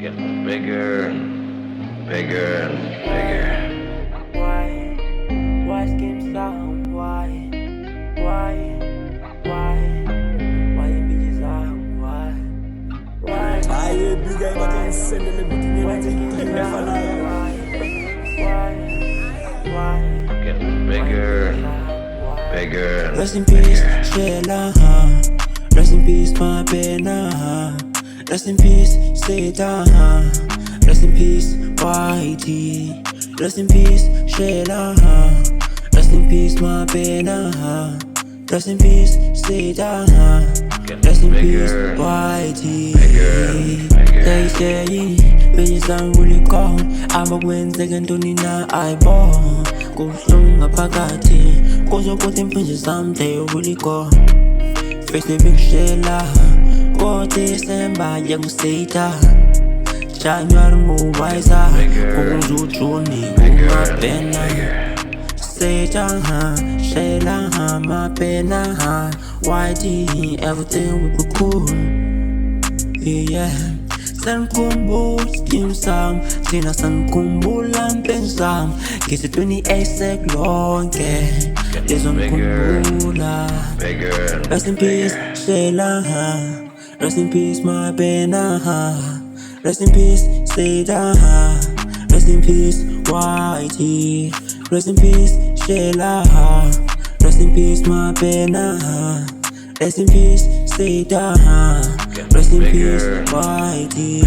Getting bigger, bigger and bigger. Why skin sound? Why you bitches are? Why? I big guy but I'm sending everything in the thing Why? Getting bigger, bigger and Rest in peace, bigger. Sheila. Rest in peace, my pena. Rest in peace, Satan. Rest in peace, Whitey. Rest in peace, Sheila. Rest in peace, my pena. Rest in peace, Satan. Rest in peace, Whitey. They say, bitches I'm really cold. I'm a win second to Nina, I ball. Go strong up a gatti. Cause you put in pinches, they really go. Face the big shella. Go December, young Satan. January, move wiser. Go to Johnny, go my penna. Satan, Shayla, my penna. Whitey, everything will be cool. Yeah. San kumbu skim sam, sina san kumbu lampeng sam. Kisi 28 sek long ke, deson kumbula. Rest in peace, Shayla. Rest in peace, my pena. Rest in peace, Satan. Rest in peace, Whitey. Rest in peace, Shayla. Rest in peace, my pena. Rest in peace, Satan. Rest in peace, Whitey.